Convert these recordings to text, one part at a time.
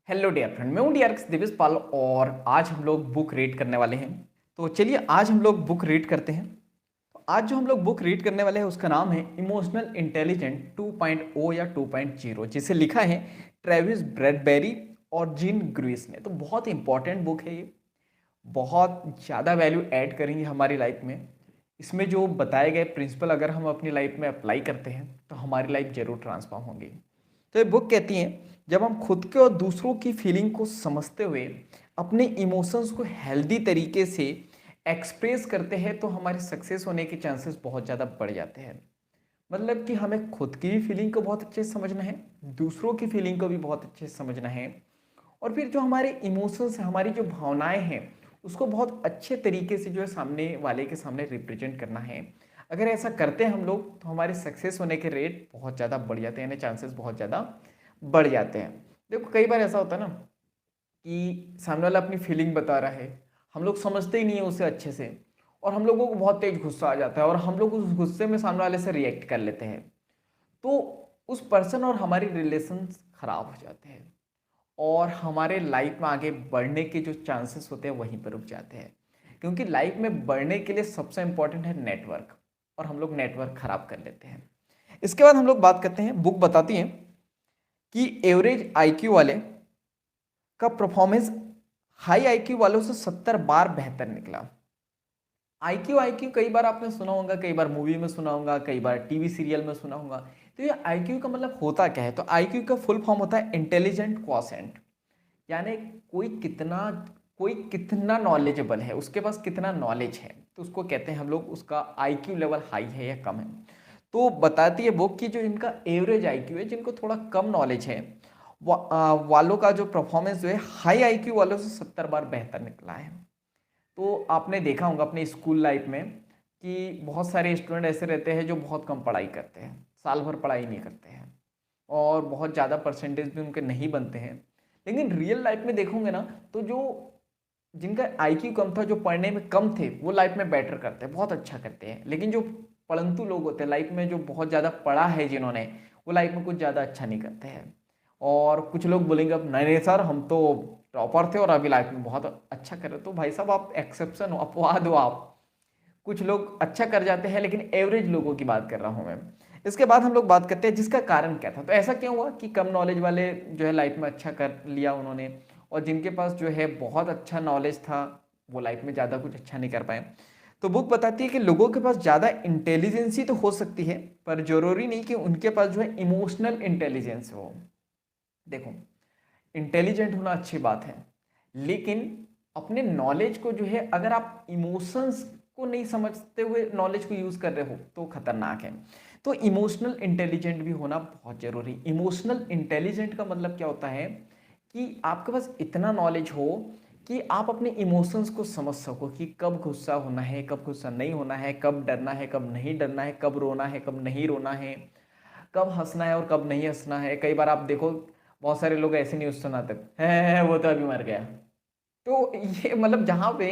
Hello dear friend, मैं हूँ डीआरक्स दिवेश पाल और आज हम लोग बुक रीड करने वाले हैं। तो चलिए आज हम लोग बुक रीड करते हैं। तो आज जो हम लोग बुक रीड करने वाले हैं उसका नाम है इमोशनल इंटेलिजेंट 2.0 या 2.0, जिसे लिखा है ट्रेविस ब्रैडबेरी और जीन ग्रुइस ने। तो बहुत ही इंपॉर्टेंट बुक है ये, बहुत ज़्यादा वैल्यू ऐड करेंगे हमारी लाइफ में। इसमें जो बताए गए प्रिंसिपल अगर हम अपनी लाइफ में अप्लाई करते हैं तो हमारी लाइफ जरूर ट्रांसफॉर्म होगी। तो ये बुक कहती है, जब हम खुद के और दूसरों की फीलिंग को समझते हुए अपने इमोशंस को हेल्दी तरीके से एक्सप्रेस करते हैं तो हमारी सक्सेस होने के चांसेस बहुत ज़्यादा बढ़ जाते हैं। मतलब कि हमें खुद की भी फीलिंग को बहुत अच्छे से समझना है, दूसरों की फीलिंग को भी बहुत अच्छे से समझना है, और फिर जो हमारे इमोशंस हैं, हमारी जो भावनाएं हैं, उसको बहुत अच्छे तरीके से जो है सामने वाले के सामने रिप्रेजेंट करना है। अगर ऐसा करते हैं हम लोग तो हमारे सक्सेस होने के रेट बहुत ज़्यादा बढ़ जाते हैं, यानी चांसेस बहुत ज़्यादा बढ़ जाते हैं। देखो कई बार ऐसा होता है ना कि सामने वाला अपनी फीलिंग बता रहा है, हम लोग समझते ही नहीं है उसे अच्छे से, और हम लोगों को बहुत तेज गुस्सा आ जाता है और हम लोग उस गुस्से में सामने वाले से रिएक्ट कर लेते हैं। तो उस पर्सन और हमारी रिलेशन खराब हो जाते हैं और हमारे लाइफ में आगे बढ़ने के जो चांसेस होते हैं वहीं पर रुक जाते हैं। क्योंकि लाइफ में बढ़ने के लिए सबसे इंपॉर्टेंट है नेटवर्क, और हम लोग नेटवर्क खराब कर लेते हैं। इसके बाद हम लोग बात करते हैं, बुक बताती है कि एवरेज आईक्यू वाले का परफॉर्मेंस हाई आईक्यू वालों से 70 बार बेहतर निकला। आईक्यू आईक्यू कई बार आपने सुना होगा, कई बार मूवी में सुना होगा, कई बार टीवी सीरियल में सुना होगा। तो ये आईक्यू का मतलब होता क्या है? तो आईक्यू का फुल फॉर्म होता है इंटेलिजेंट क्वोशेंट, यानी कोई कितना नॉलेजेबल है, उसके पास कितना नॉलेज है, तो उसको कहते हैं हम लोग उसका आईक्यू लेवल हाई है या कम है। तो बताती है बुक कि जो इनका एवरेज आईक्यू है, जिनको थोड़ा कम नॉलेज है, वालों का जो परफॉर्मेंस जो है हाई आईक्यू वालों से 70 बार बेहतर निकला है। तो आपने देखा होगा अपने स्कूल लाइफ में कि बहुत सारे स्टूडेंट ऐसे रहते हैं जो बहुत कम पढ़ाई करते हैं, साल भर पढ़ाई नहीं करते हैं, और बहुत ज़्यादा परसेंटेज भी उनके नहीं बनते हैं। लेकिन रियल लाइफ में देखोगे ना, तो जो जिनका आईक्यू कम था, जो पढ़ने में कम थे, वो लाइफ में बेटर करते हैं, बहुत अच्छा करते हैं। लेकिन जो पढ़ंतु लोग होते हैं लाइफ में, जो बहुत ज़्यादा पढ़ा है जिन्होंने, वो लाइफ में कुछ ज़्यादा अच्छा नहीं करते हैं। और कुछ लोग बोलेंगे अब नहीं नहीं सर, हम तो टॉपर थे और अभी लाइफ में बहुत अच्छा कर रहे। तो भाई साहब आप एक्सेप्शन हो, अपवाद हो आप। कुछ लोग अच्छा कर जाते हैं, लेकिन एवरेज लोगों की बात कर रहा हूं मैं। इसके बाद हम लोग बात करते हैं जिसका कारण क्या था। तो ऐसा क्यों हुआ कि कम नॉलेज वाले जो है लाइफ में अच्छा कर लिया उन्होंने, और जिनके पास जो है बहुत अच्छा नॉलेज था वो लाइफ में ज़्यादा कुछ अच्छा नहीं कर पाए। तो बुक बताती है कि लोगों के पास ज़्यादा इंटेलिजेंसी तो हो सकती है, पर जरूरी नहीं कि उनके पास जो है इमोशनल इंटेलिजेंस हो। देखो, इंटेलिजेंट होना अच्छी बात है, लेकिन अपने नॉलेज को जो है, अगर आप इमोशंस को नहीं समझते हुए नॉलेज को यूज कर रहे हो तो खतरनाक है। तो इमोशनल इंटेलिजेंट भी होना बहुत जरूरी। इमोशनल इंटेलिजेंट का मतलब क्या होता है कि आपके पास इतना नॉलेज हो कि आप अपने इमोशंस को समझ सको कि कब गुस्सा होना है, कब गुस्सा नहीं होना है, कब डरना है, कब नहीं डरना है, कब रोना है, कब नहीं रोना है, कब हंसना है और कब नहीं हंसना है। कई बार आप देखो बहुत सारे लोग ऐसे न्यूज सुनाते हैं, वो तो अभी मर गया। तो ये मतलब जहां पे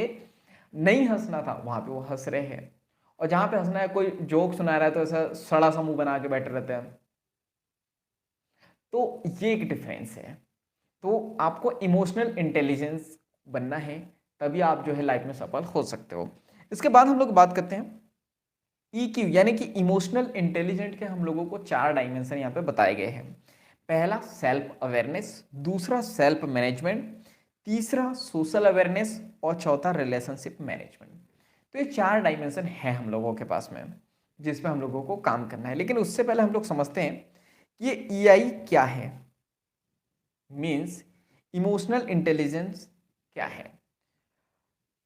नहीं हंसना था वहां पे वो हंस रहे हैं, और जहां पे हंसना है, कोई जोक सुना रहा है तो ऐसा सड़ा सा मुंह बना के बैठे रहते हैं। तो ये एक डिफरेंस है। तो आपको इमोशनल इंटेलिजेंस बनना है, तभी आप जो है लाइफ में सफल हो सकते हो। इसके बाद हम लोग बात करते हैं EQ, यानी कि इमोशनल इंटेलिजेंट के हम लोगों को 4 डायमेंशन यहाँ पे बताए गए हैं। पहला सेल्फ अवेयरनेस, दूसरा सेल्फ मैनेजमेंट, तीसरा सोशल अवेयरनेस, और चौथा रिलेशनशिप मैनेजमेंट। तो ये 4 डायमेंशन है हम लोगों के पास में, जिस पे हम लोगों को काम करना है। लेकिन उससे पहले हम लोग समझते हैं कि ये EI क्या है, मीन्स इमोशनल इंटेलिजेंस क्या है।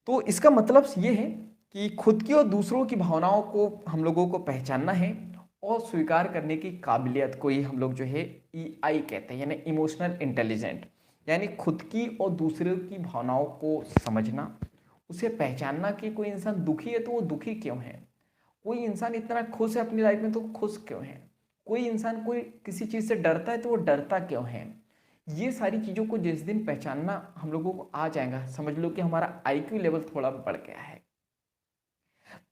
तो इसका मतलब ये है कि खुद की और दूसरों की भावनाओं को हम लोगों को पहचानना है और स्वीकार करने की काबिलियत को ही हम लोग जो है EI कहते हैं, यानी इमोशनल इंटेलिजेंट। यानी खुद की और दूसरों की भावनाओं को समझना, उसे पहचानना कि कोई इंसान दुखी है तो वो दुखी क्यों है, कोई इंसान इतना खुश है अपनी लाइफ में तो खुश क्यों है, कोई इंसान कोई किसी चीज़ से डरता है तो वो डरता क्यों है। ये सारी चीज़ों को जिस दिन पहचानना हम लोगों को आ जाएगा, समझ लो कि हमारा IQ लेवल थोड़ा बढ़ गया है।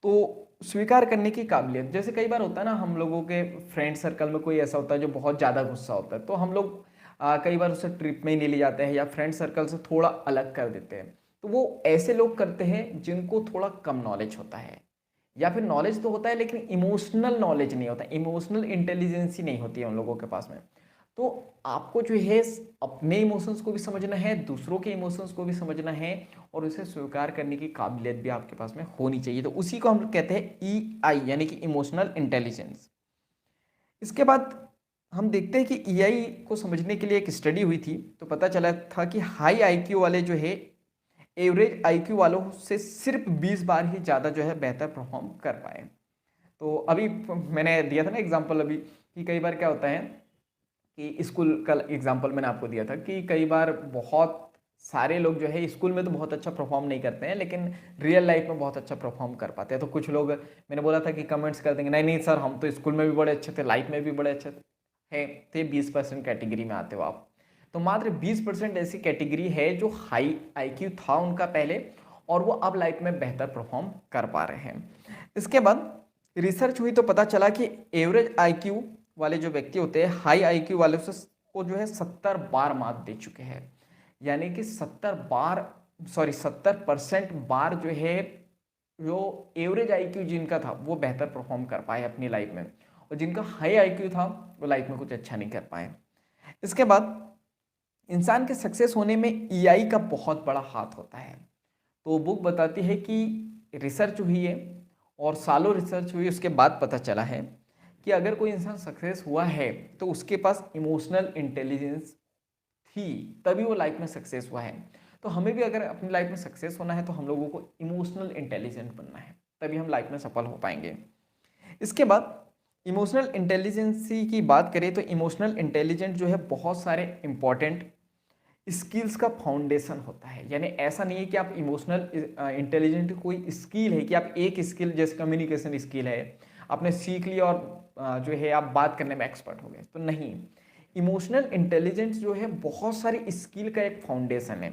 तो स्वीकार करने की काबिलियत, जैसे कई बार होता है ना, हम लोगों के फ्रेंड सर्कल में कोई ऐसा होता है जो बहुत ज़्यादा गुस्सा होता है, तो हम लोग कई बार उसे ट्रिप में ही नहीं ले जाते हैं या फ्रेंड सर्कल से थोड़ा अलग कर देते हैं। तो वो ऐसे लोग करते हैं जिनको थोड़ा कम नॉलेज होता है, या फिर नॉलेज तो होता है लेकिन इमोशनल नॉलेज नहीं होता, इमोशनल इंटेलिजेंस ही नहीं होती है उन लोगों के पास में। तो आपको जो है अपने इमोशंस को भी समझना है, दूसरों के इमोशंस को भी समझना है, और उसे स्वीकार करने की काबिलियत भी आपके पास में होनी चाहिए। तो उसी को हम लोग कहते हैं EI, यानी कि इमोशनल इंटेलिजेंस। इसके बाद हम देखते हैं कि EI को समझने के लिए एक स्टडी हुई थी, तो पता चला था कि हाई IQ वाले जो है एवरेज IQ वालों से सिर्फ 20 बार ही ज़्यादा जो है बेहतर परफॉर्म कर पाए। तो अभी मैंने दिया था ना एग्जांपल अभी, कि कई बार क्या होता है कि स्कूल का एग्जांपल मैंने आपको दिया था कि कई बार बहुत सारे लोग जो है स्कूल में तो बहुत अच्छा परफॉर्म नहीं करते हैं, लेकिन रियल लाइफ में बहुत अच्छा परफॉर्म कर पाते हैं। तो कुछ लोग, मैंने बोला था कि कमेंट्स कर देंगे, नहीं नहीं सर हम तो स्कूल में भी बड़े अच्छे थे, लाइफ में भी बड़े अच्छे थे। 20% कैटेगरी में आते हो आप। तो मात्र 20% ऐसी कैटेगरी है जो हाई IQ था उनका पहले, और वो अब लाइफ में बेहतर परफॉर्म कर पा रहे हैं। इसके बाद रिसर्च हुई तो पता चला कि एवरेज IQ वाले जो व्यक्ति होते हैं हाई IQ वाले से को जो है 70 बार मात दे चुके हैं, यानी कि 70% बार जो है जो एवरेज IQ जिनका था वो बेहतर परफॉर्म कर पाए अपनी लाइफ में, और जिनका हाई IQ था वो लाइफ में कुछ अच्छा नहीं कर पाए। इसके बाद इंसान के सक्सेस होने में EI का बहुत बड़ा हाथ होता है। तो बुक बताती है कि रिसर्च हुई है और सालों रिसर्च हुई, उसके बाद पता चला है कि अगर कोई इंसान सक्सेस हुआ है तो उसके पास इमोशनल इंटेलिजेंस थी, तभी वो लाइफ में सक्सेस हुआ है। तो हमें भी अगर अपनी लाइफ में सक्सेस होना है तो हम लोगों को इमोशनल इंटेलिजेंट बनना है, तभी हम लाइफ में सफल हो पाएंगे। इसके बाद इमोशनल इंटेलिजेंसी की बात करें तो इमोशनल इंटेलिजेंट जो है बहुत सारे इंपॉर्टेंट स्किल्स का फाउंडेशन होता है। यानी ऐसा नहीं है कि आप इमोशनल इंटेलिजेंट कोई स्किल है कि आप एक स्किल जैसे कम्युनिकेशन स्किल है आपने सीख लिया और जो है आप बात करने में एक्सपर्ट हो गए, तो नहीं। इमोशनल इंटेलिजेंस जो है बहुत सारी स्किल का एक फाउंडेशन है।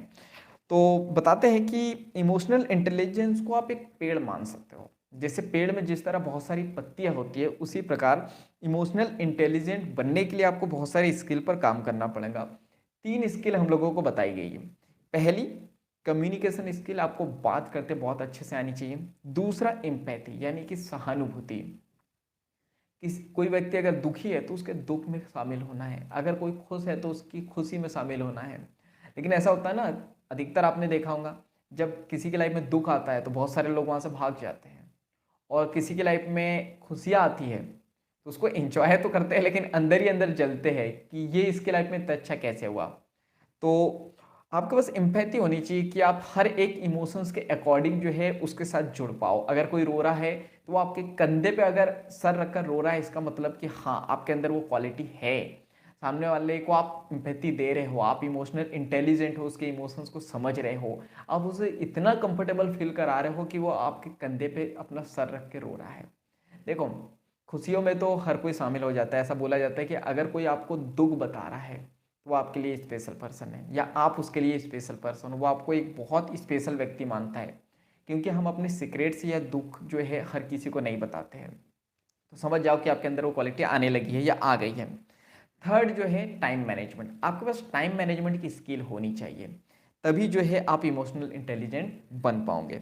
तो बताते हैं कि इमोशनल इंटेलिजेंस को आप एक पेड़ मान सकते हो। जैसे पेड़ में जिस तरह बहुत सारी पत्तियां होती है, उसी प्रकार इमोशनल इंटेलिजेंट बनने के लिए आपको बहुत सारी स्किल पर काम करना पड़ेगा। 3 स्किल हम लोगों को बताई गई है। पहली, कम्युनिकेशन स्किल, आपको बात करते बहुत अच्छे से आनी चाहिए। दूसरा, एम्पैथी यानी कि सहानुभूति, कोई व्यक्ति अगर दुखी है तो उसके दुख में शामिल होना है, अगर कोई खुश है तो उसकी खुशी में शामिल होना है। लेकिन ऐसा होता है ना, अधिकतर आपने देखा होगा जब किसी की लाइफ में दुख आता है तो बहुत सारे लोग वहाँ से भाग जाते हैं, और किसी की लाइफ में खुशियाँ आती है तो उसको एंजॉय तो करते हैं लेकिन अंदर ही अंदर जलते हैं कि ये इसके लाइफ में इतना अच्छा कैसे हुआ। तो आपके पास एम्पैथी होनी चाहिए कि आप हर एक इमोशंस के अकॉर्डिंग जो है उसके साथ जुड़ पाओ। अगर कोई रो रहा है तो वो आपके कंधे पे अगर सर रखकर रो रहा है, इसका मतलब कि हाँ आपके अंदर वो क्वालिटी है, सामने वाले को आप एम्पैथी दे रहे हो, आप इमोशनल इंटेलिजेंट हो, उसके इमोशंस को समझ रहे हो, आप उसे इतना कंफर्टेबल फील करा रहे हो कि वो आपके कंधे पे अपना सर रख के रो रहा है। देखो, खुशियों में तो हर कोई शामिल हो जाता है। ऐसा बोला जाता है कि अगर कोई आपको दुख बता रहा है वो आपके लिए स्पेशल पर्सन है, या आप उसके लिए स्पेशल पर्सन हो, वो आपको एक बहुत स्पेशल व्यक्ति मानता है, क्योंकि हम अपने सीक्रेट्स या दुख जो है हर किसी को नहीं बताते हैं। तो समझ जाओ कि आपके अंदर वो क्वालिटी आने लगी है या आ गई है। थर्ड जो है टाइम मैनेजमेंट, आपके पास टाइम मैनेजमेंट की स्किल होनी चाहिए, तभी जो है आप इमोशनल इंटेलिजेंट बन पाओगे।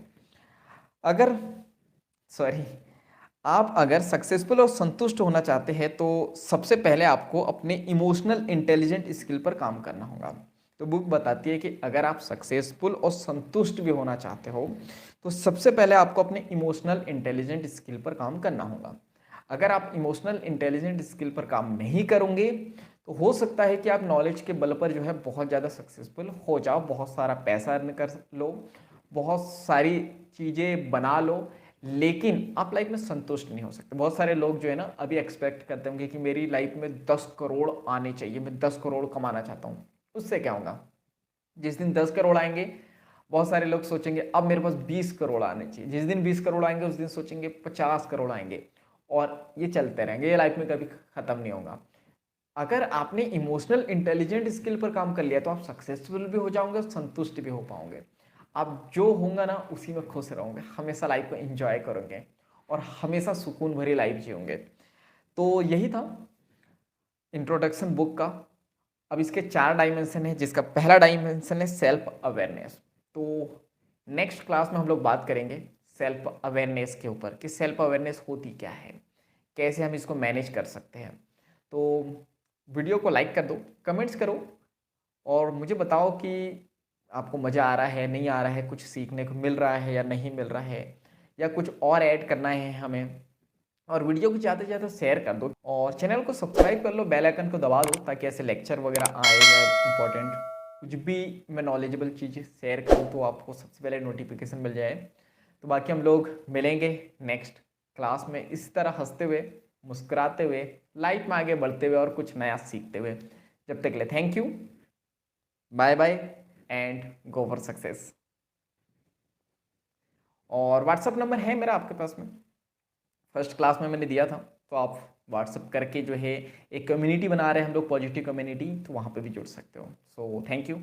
अगर सॉरी आप अगर सक्सेसफुल और संतुष्ट होना चाहते हैं तो सबसे पहले आपको अपने इमोशनल इंटेलिजेंट स्किल पर काम करना होगा। तो बुक बताती है कि अगर आप सक्सेसफुल और संतुष्ट भी होना चाहते हो तो सबसे पहले आपको अपने इमोशनल इंटेलिजेंट स्किल पर काम करना होगा। अगर आप इमोशनल इंटेलिजेंट स्किल पर काम नहीं करोगे तो हो सकता है कि आप नॉलेज के बल पर जो है बहुत ज़्यादा सक्सेसफुल हो जाओ, बहुत सारा पैसा अर्न कर लो, बहुत सारी चीज़ें बना लो, लेकिन आप लाइफ में संतुष्ट नहीं हो सकते। बहुत सारे लोग जो है ना अभी एक्सपेक्ट करते होंगे कि मेरी लाइफ में 10 करोड़ आने चाहिए, मैं 10 करोड़ कमाना चाहता हूँ। उससे क्या होगा, जिस दिन 10 करोड़ आएंगे बहुत सारे लोग सोचेंगे अब मेरे पास 20 करोड़ आने चाहिए, जिस दिन 20 करोड़ आएंगे उस दिन सोचेंगे 50 करोड़ आएंगे, और ये चलते रहेंगे, ये लाइफ में कभी खत्म नहीं होगा। अगर आपने इमोशनल इंटेलिजेंट स्किल पर काम कर लिया तो आप सक्सेसफुल भी हो जाओगे और संतुष्ट भी हो पाओगे। आप जो होंगे ना उसी में खुश रहोगे, हमेशा लाइफ को एंजॉय करोगे और हमेशा सुकून भरी लाइफ जियोगे। तो यही था इंट्रोडक्शन बुक का। अब इसके 4 डायमेंशन है, जिसका पहला डायमेंशन है सेल्फ अवेयरनेस। तो नेक्स्ट क्लास में हम लोग बात करेंगे सेल्फ अवेयरनेस के ऊपर कि सेल्फ अवेयरनेस होती क्या है, कैसे हम इसको मैनेज कर सकते हैं। तो वीडियो को लाइक कर दो, कमेंट्स करो और मुझे बताओ कि आपको मज़ा आ रहा है, नहीं आ रहा है, कुछ सीखने को मिल रहा है या नहीं मिल रहा है, या कुछ और ऐड करना है हमें। और वीडियो को ज़्यादा से ज़्यादा शेयर कर दो और चैनल को सब्सक्राइब कर लो, बेल आइकन को दबा दो ताकि ऐसे लेक्चर वगैरह आए या इम्पोर्टेंट कुछ भी मैं नॉलेजेबल चीज़ शेयर करूँ तो आपको सबसे पहले नोटिफिकेशन मिल जाए। तो बाकी हम लोग मिलेंगे नेक्स्ट क्लास में इस तरह हंसते हुए, मुस्कुराते हुए, लाइफ में आगे बढ़ते हुए और कुछ नया सीखते हुए। जब तक के लिए thank you, bye bye and go for success. और व्हाट्सअप नंबर है मेरा आपके पास में, फर्स्ट क्लास में मैंने दिया था, तो आप व्हाट्सअप करके जो है एक कम्युनिटी बना रहे हैं हम लोग, पॉजिटिव कम्युनिटी, तो वहाँ पे भी जुड़ सकते हो। So thank you.